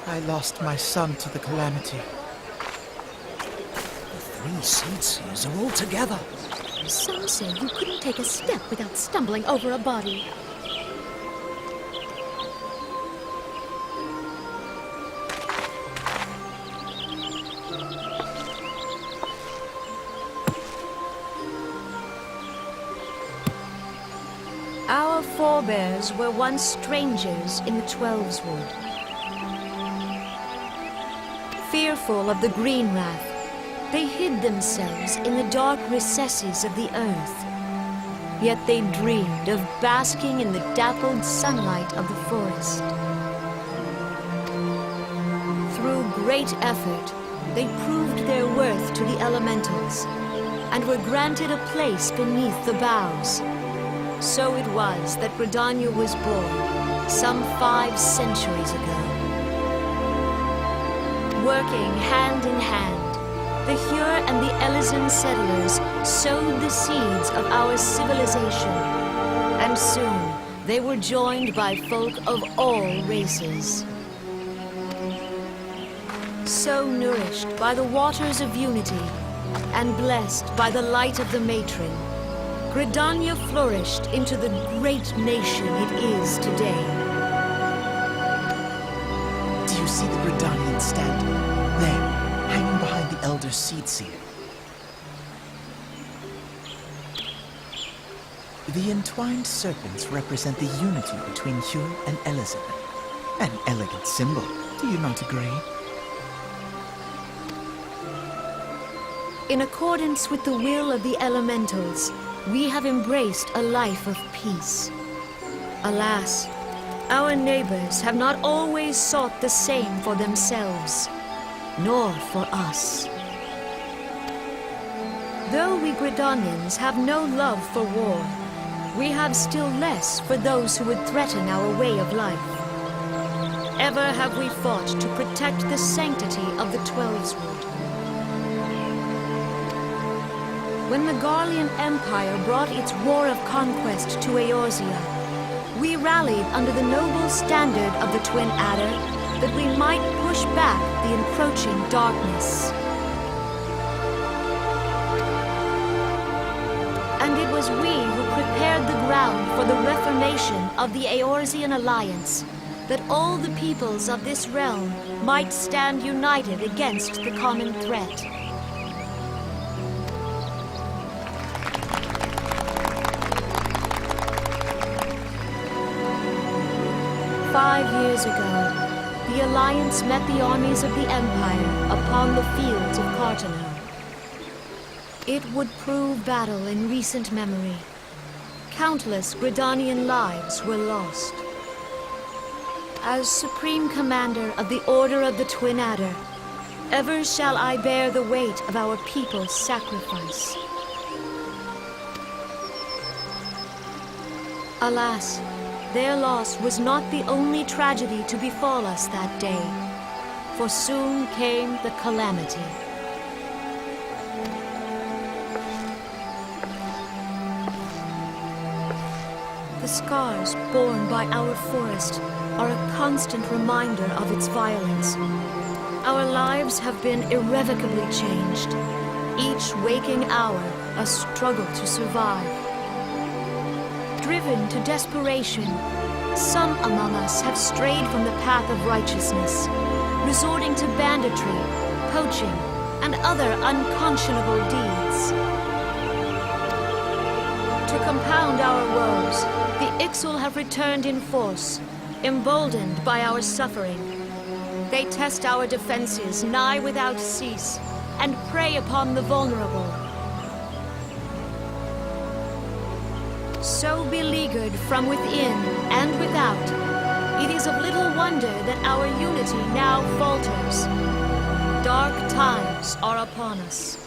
I lost my son to the calamity. The three Seedseers are all together. Some say you couldn't take a step without stumbling over a body. Our forebears were once strangers in the Twelveswood. Fearful of the Green Wrath, they hid themselves in the dark recesses of the earth. Yet they dreamed of basking in the dappled sunlight of the forest. Through great effort, they proved their worth to the elementals, and were granted a place beneath the boughs. So it was that Gridania was born, some 5 centuries ago. Working hand in hand, the Hyur and the Elysian settlers sowed the seeds of our civilization, and soon they were joined by folk of all races. So nourished by the waters of unity, and blessed by the light of the matron, Gridania flourished into the great nation it is today. Do you see the Gridanian stand? There, hanging behind the Elder Seedseer. The entwined serpents represent the unity between Hyur and Elysian. An elegant symbol, do you not agree? In accordance with the will of the elementals, we have embraced a life of peace. Alas, our neighbors have not always sought the same for themselves, nor for us. Though we Gridanians have no love for war, we have still less for those who would threaten our way of life. Ever have we fought to protect the sanctity of the Twelveswood. When the Garlean Empire brought its war of conquest to Eorzea, we rallied under the noble standard of the Twin Adder that we might push back the encroaching darkness. And it was we who prepared the ground for the reformation of the Eorzean Alliance, that all the peoples of this realm might stand united against the common threat. "5 years ago, the Alliance met the armies of the Empire upon the fields of Carteneau. It would prove battle in recent memory. Countless Gridanian lives were lost. As Supreme Commander of the Order of the Twin Adder, ever shall I bear the weight of our people's sacrifice. Alas, their loss was not the only tragedy to befall us that day, for soon came the calamity. The scars borne by our forest are a constant reminder of its violence. Our lives have been irrevocably changed, each waking hour a struggle to survive. Driven to desperation, some among us have strayed from the path of righteousness, resorting to banditry, poaching, and other unconscionable deeds. To compound our woes, the Ixal have returned in force, emboldened by our suffering. They test our defenses nigh without cease, and prey upon the vulnerable. So beleaguered from within and without, it is of little wonder that our unity now falters. Dark times are upon us.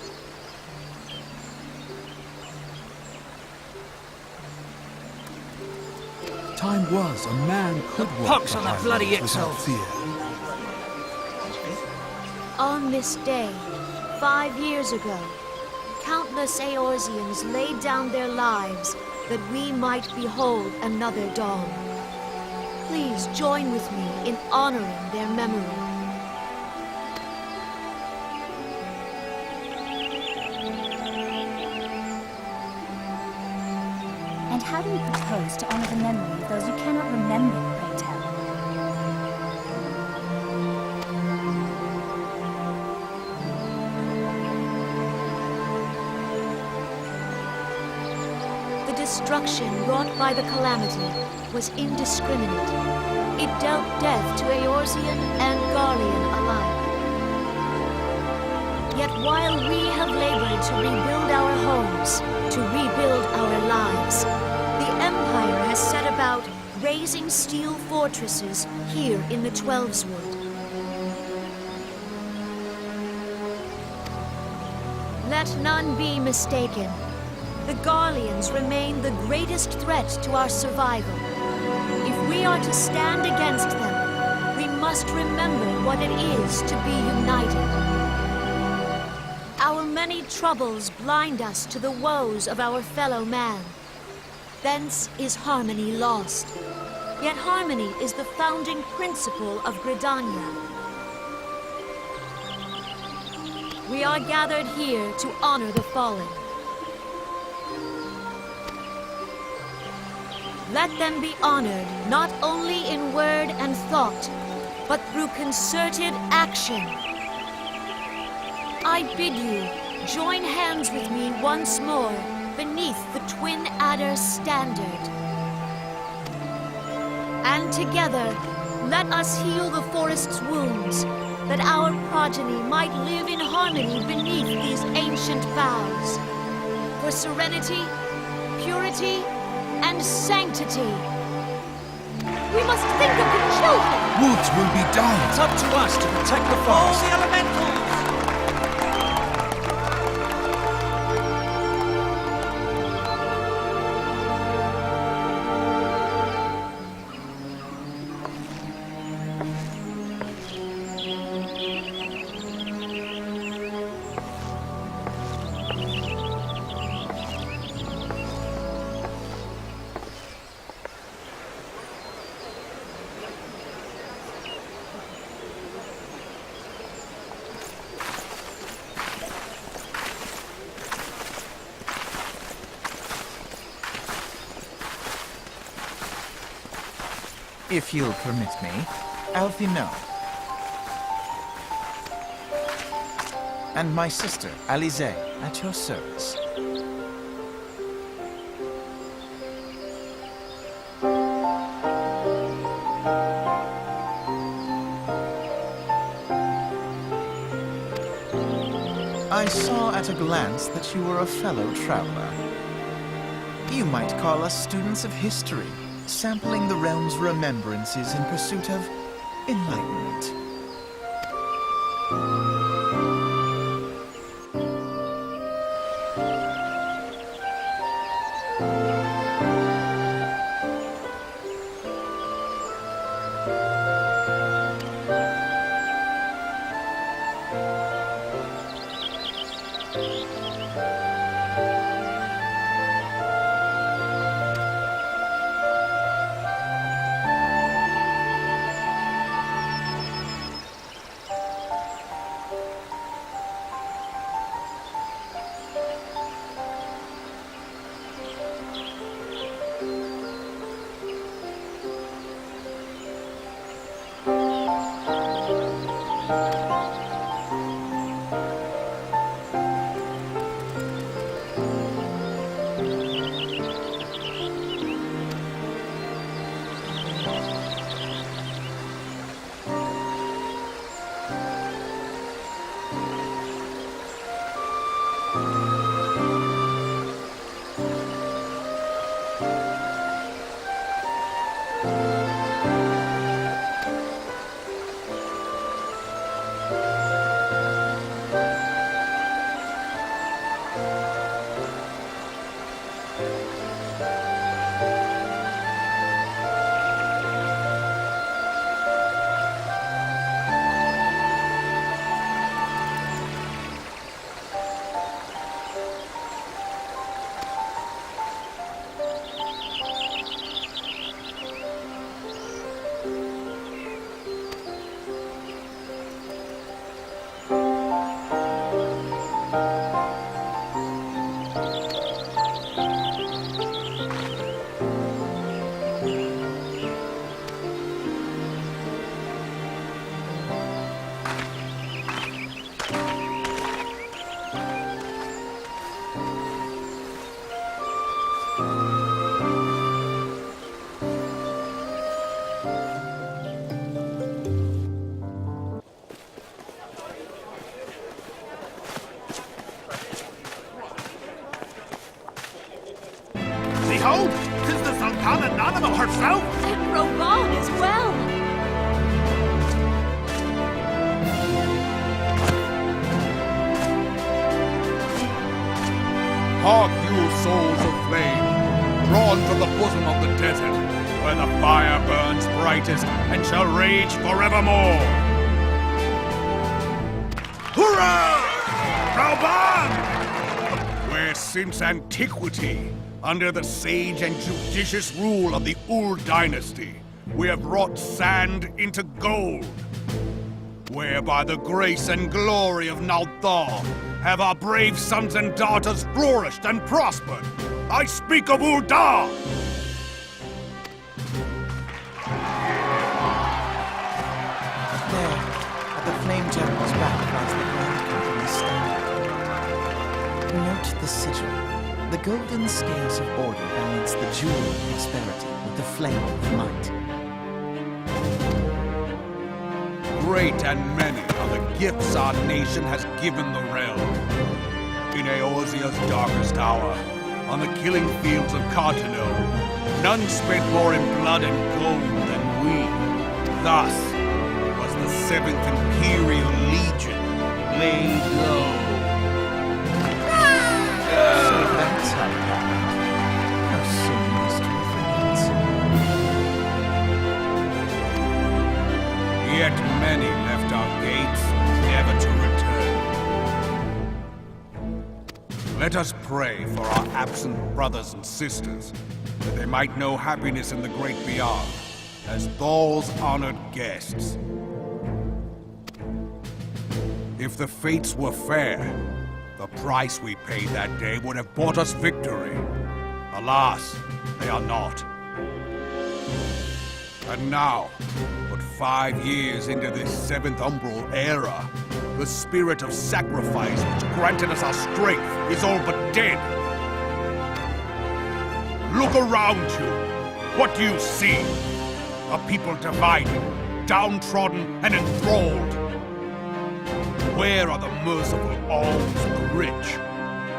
Time was a man could walk Pox on that behind bloody us without Ixal. fear. On this day, 5 years ago, countless Eorzeans laid down their lives that we might behold another dawn. Please join with me in honoring their memory. And how do you propose to honor the memory of those you cannot remember, pray tell? The destruction wrought by the calamity was indiscriminate. It dealt death to Eorzean and Garlean alike. Yet while we have labored to rebuild our homes, to rebuild our lives, the Empire has set about raising steel fortresses here in the Twelveswood. Let none be mistaken. The Garleans remain the greatest threat to our survival. If we are to stand against them, we must remember what it is to be united. Our many troubles blind us to the woes of our fellow man. Thence is harmony lost. Yet harmony is the founding principle of Gridania. We are gathered here to honor the fallen. Let them be honored not only in word and thought, but through concerted action. I bid you join hands with me once more beneath the Twin Adder's standard. And together, let us heal the forest's wounds, that our progeny might live in harmony beneath these ancient boughs. For serenity, purity, and sanctity. We must think of the children! Woods will be dying. It's up to us to protect the All forest. the elementals! If you'll permit me, Alfie no. And my sister, Alize, at your service. I saw at a glance that you were a fellow traveler. You might call us students of history, sampling the realm's remembrances in pursuit of enlightenment. behold, 'tis the Sultana Nanamo herself! And Roban as well! Hark you, souls of flame, drawn from the bosom of the desert, where the fire burns brightest and shall rage forevermore. Hurrah! Rauban! Where since antiquity, under the sage and judicious rule of the Ul'dah dynasty, we have wrought sand into gold. Where by the grace and glory of Ul'dah have our brave sons and daughters flourished and prospered. I speak of Ul'dah! There, at the Flame Temple's back lies the Grand Company's standard. Note the sigil. The golden scales of order balance the jewel of prosperity with the flame of might. Great and many are the gifts our nation has given the realm. In Eorzea's darkest hour, on the killing fields of Cartano, none spent more in blood and gold than we. Thus was the 7th Imperial Legion laid low. So that's how it happened. How soon history forgets. Yet many left our gates, never to return. Let us pray for our absent brothers and sisters, that they might know happiness in the great beyond, as Thal's honored guests. If the fates were fair, the price we paid that day would have bought us victory. Alas, they are not. And now, but 5 years into this 7th Umbral era, the spirit of sacrifice which granted us our strength is all but dead. Look around you. What do you see? A people divided, downtrodden, and enthralled. Where are the merciful alms of the rich?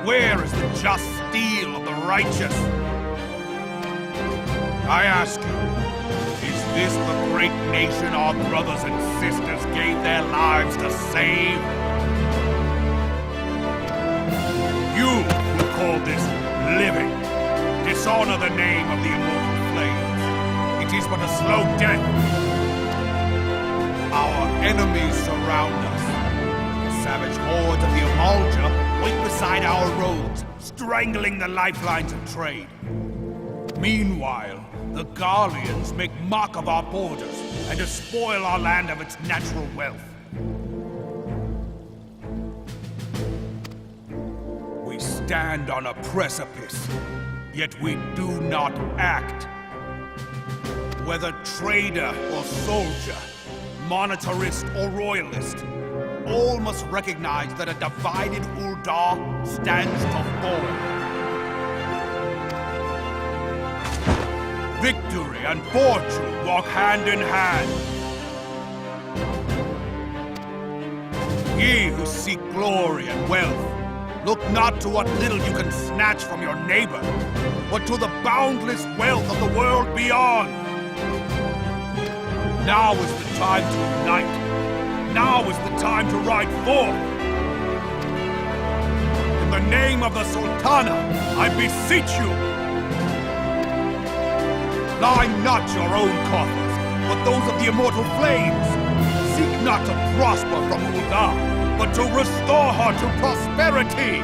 Where is the just steel of the righteous? I ask you, is this the great nation our brothers and sisters gave their lives to save? You who call this living, dishonor the name of the immortal flames. It is but a slow death. Our enemies surround us. The savage hordes of the Ul'dah wait beside our roads, strangling the lifelines of trade. Meanwhile, the Garleans make mock of our borders and despoil our land of its natural wealth. We stand on a precipice, yet we do not act. Whether trader or soldier, monetarist or royalist, all must recognize that a divided Ul'dah stands to fall. Victory and fortune walk hand in hand. Ye who seek glory and wealth, look not to what little you can snatch from your neighbor, but to the boundless wealth of the world beyond. Now is the time to unite. Now is the time to ride forth. In the name of the Sultana, I beseech you, line not your own coffers, but those of the immortal flames. Seek not to prosper from Ul'dah, but to restore her to prosperity.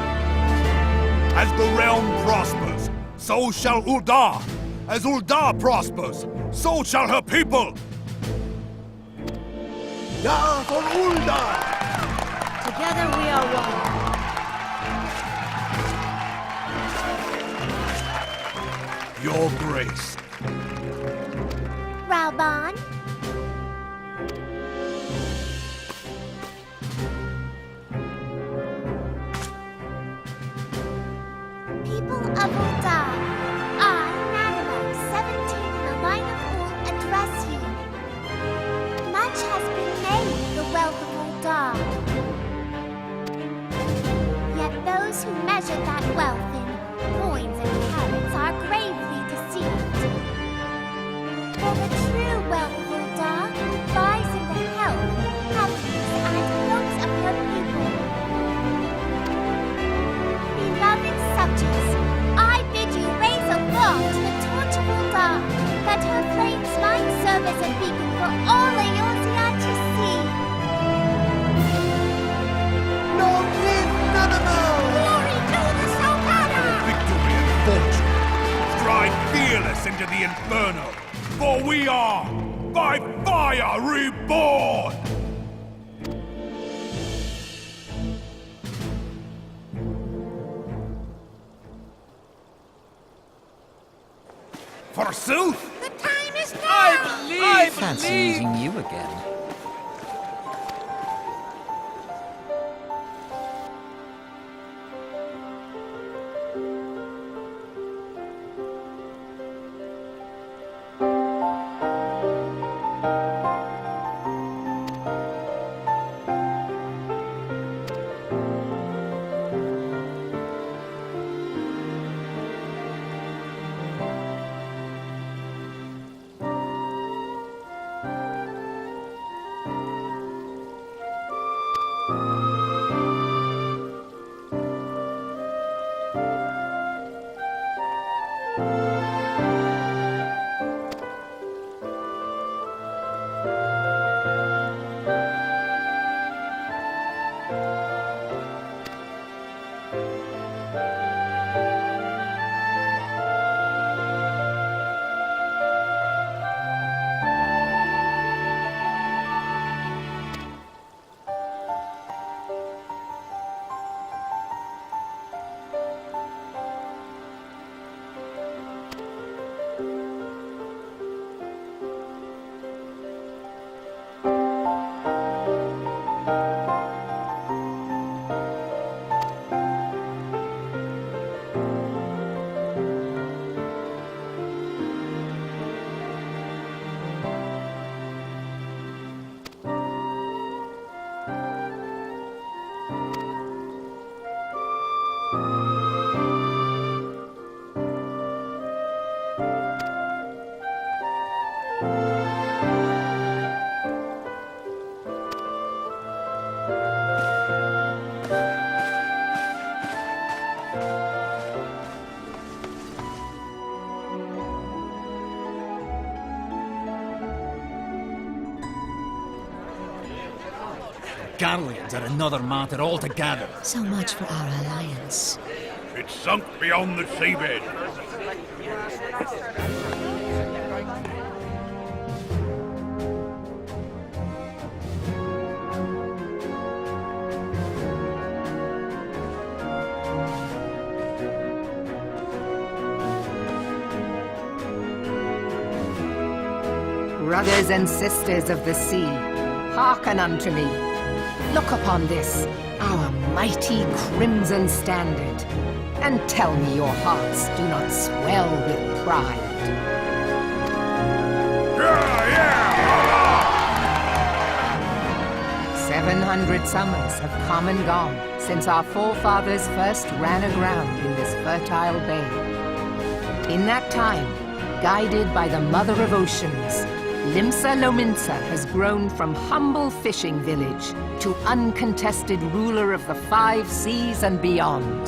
As the realm prospers, so shall Ul'dah. As Ul'dah prospers, so shall her people. Ja for Ul'dah! Together we are one. Your grace. Rauban? People of Ul'dah, I, Nanamo, 17 in the line of Ul, address you. Much has been made of the wealth of Ul'dah. Yet those who measure that wealth in coins and carats are gravely us into the Inferno, for we are by fire reborn! Forsooth! The time is now! I Fancy meeting you again. Galleons are another matter altogether. So much for our alliance. It's sunk beyond the seabed. Brothers and sisters of the sea, hearken unto me. Look upon this, our mighty crimson standard, and tell me your hearts do not swell with pride. 700 summers have come and gone since our forefathers first ran aground in this fertile bay. In that time, guided by the Mother of Oceans, Limsa Lominsa has grown from humble fishing village to uncontested ruler of the 5 seas and beyond.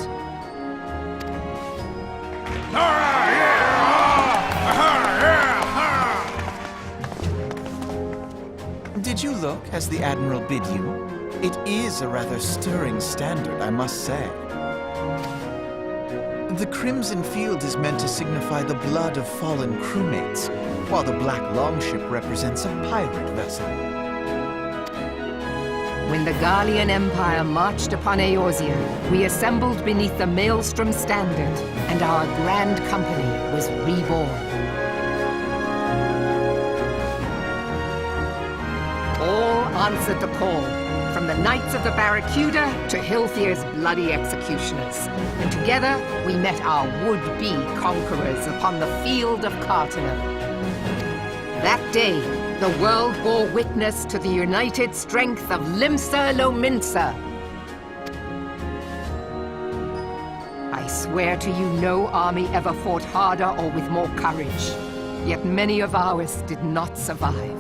Did you look as the Admiral bid you? It is a rather stirring standard, I must say. The crimson field is meant to signify the blood of fallen crewmates, while the black longship represents a pirate vessel. When the Gallian Empire marched upon Eorzea, we assembled beneath the Maelstrom standard, and our grand company was reborn. All answered the call, from the Knights of the Barracuda to Hilthier's bloody executioners. And together, we met our would-be conquerors upon the field of Carteneau. That day, the world bore witness to the united strength of Limsa Lominsa. I swear to you, no army ever fought harder or with more courage. Yet many of ours did not survive.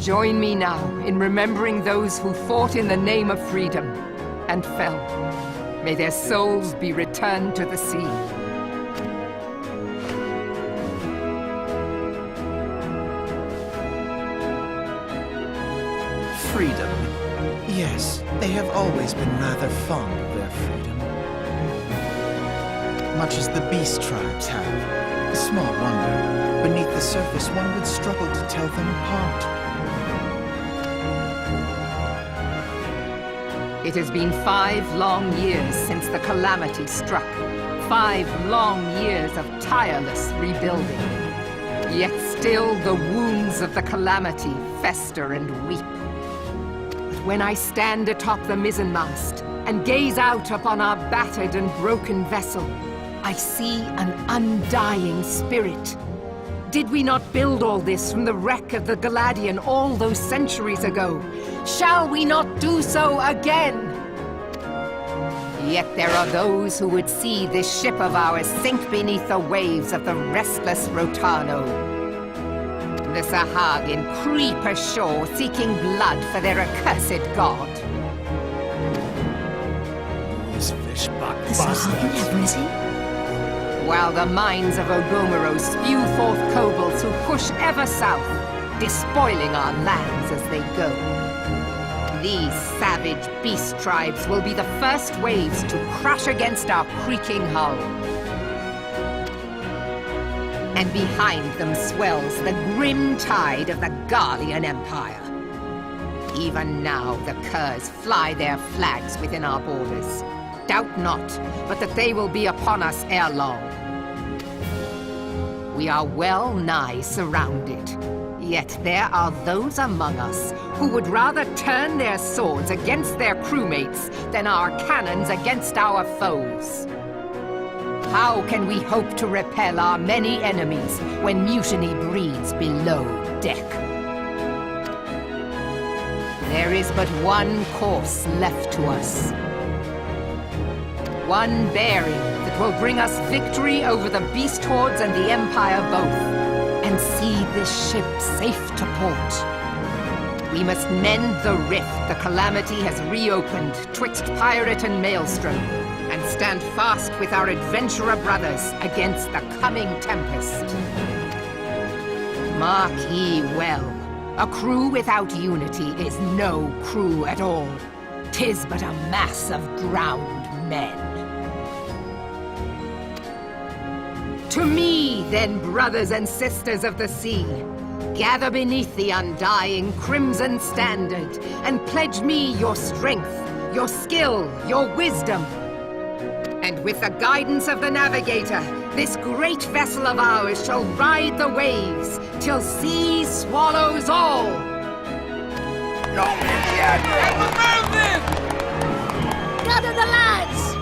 Join me now in remembering those who fought in the name of freedom and fell. May their souls be returned to the sea. Freedom. Yes, they have always been rather fond of their freedom. much as the beast tribes have. Small wonder, beneath the surface one would struggle to tell them apart. It has been 5 long years since the calamity struck. 5 long years of tireless rebuilding. Yet still the wounds of the calamity fester and weep. But when I stand atop the mizzenmast and gaze out upon our battered and broken vessel, I see an undying spirit. Did we not build all this from the wreck of the Gladian all those centuries ago? Shall we not do so again? Yet there are those who would see this ship of ours sink beneath the waves of the restless Rotano. The Sahagin creep ashore seeking blood for their accursed god. Those fishbuck The Sahagin have risen? While the mines of Ogomoro spew forth kobolds who push ever south, despoiling our lands as they go. These savage beast tribes will be the first waves to crash against our creaking hull. And behind them swells the grim tide of the Garlean Empire. Even now the curs fly their flags within our borders. Doubt not, but that they will be upon us ere long. We are well nigh surrounded. Yet there are those among us who would rather turn their swords against their crewmates than our cannons against our foes. How can we hope to repel our many enemies when mutiny breeds below deck? There is but one course left to us. One bearing that will bring us victory over the beast hordes and the Empire both, and see this ship safe to port. We must mend the rift the calamity has reopened twixt pirate and maelstrom, and stand fast with our adventurer brothers against the coming tempest. Mark ye well, a crew without unity is no crew at all. 'Tis but a mass of drowned men. To me, then, brothers and sisters of the sea, gather beneath the undying crimson standard, and pledge me your strength, your skill, your wisdom. And with the guidance of the navigator, this great vessel of ours shall ride the waves, till sea swallows all! Not yet! Gather the lads!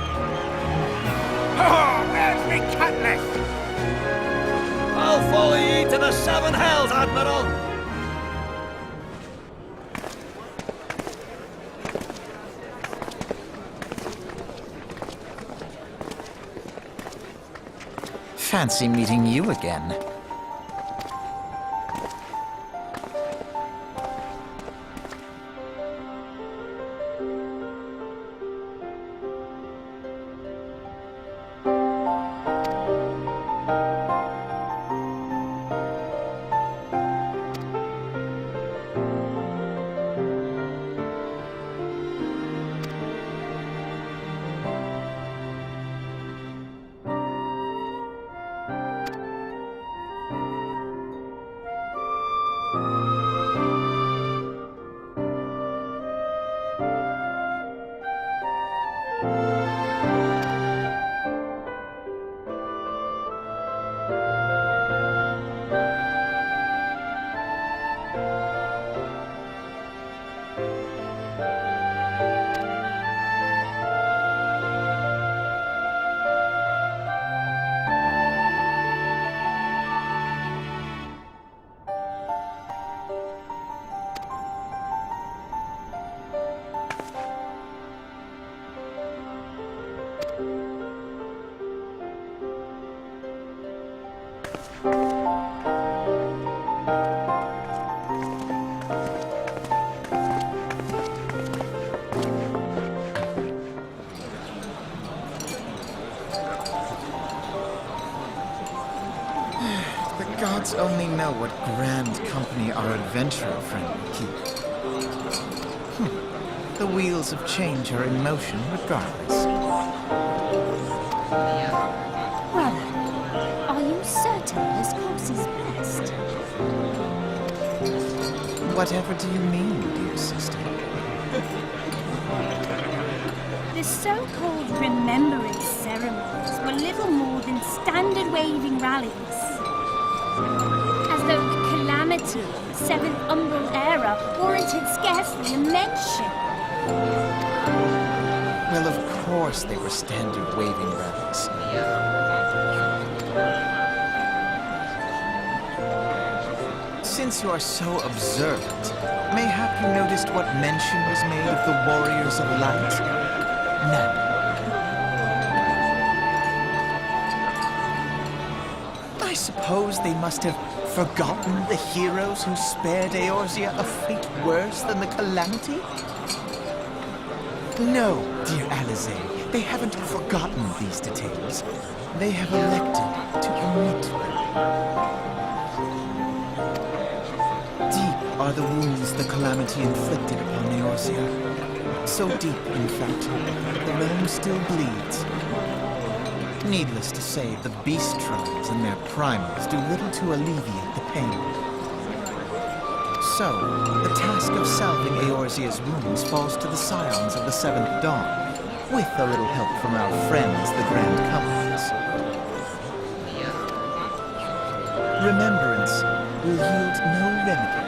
Oh, where's me cutlass? I'll follow ye to the 7 hells, Admiral! Fancy meeting you again. The gods only know what grand company our adventurer friend will keep. The wheels of change are in motion regardless. Whatever do you mean, dear sister? The so-called remembrance ceremonies were little more than standard waving rallies. As though the calamity of the Seventh Umbral Era warranted scarcely a mention. Well, of course they were standard waving rallies. Since you are so observant, mayhap you noticed what mention was made of the Warriors of Light? None. I suppose they must have forgotten the heroes who spared Eorzea a fate worse than the Calamity? No, dear Alizé, they haven't forgotten these details. They have elected to omit them. Deep are the wounds the Calamity inflicted upon Eorzea. So deep, in fact, the realm still bleeds. Needless to say, the beast tribes and their primals do little to alleviate the pain. So, the task of salving Eorzea's wounds falls to the scions of the Seventh Dawn, with a little help from our friends, the Grand Companies. Remembrance will yield no remedy.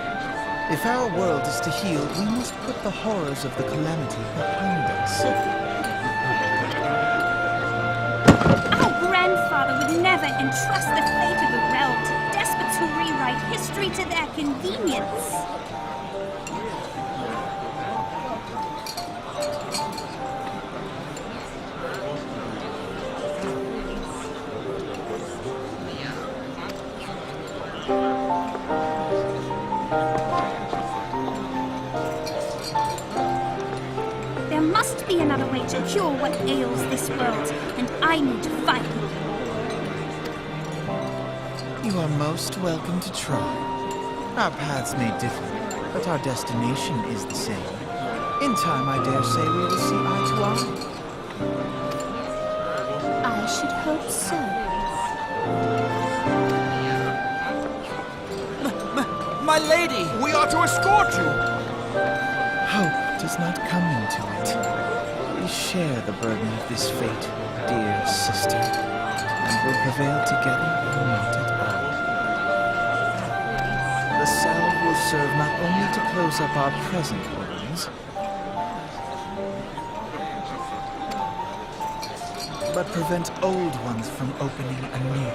If our world is to heal, we must put the horrors of the Calamity behind us. Our grandfather would never entrust the fate of the realm to despots who rewrite history to their convenience. There must be another way to cure what ails this world, and I need to find it. You are most welcome to try. Our paths may differ, but our destination is the same. In time, I dare say we will see eye to eye. I should hope so. My lady! We are to escort you! Hope does not come into it. We share the burden of this fate, dear sister, and will prevail together or not at all. The salve will serve not only to close up our present wounds, but prevent old ones from opening anew.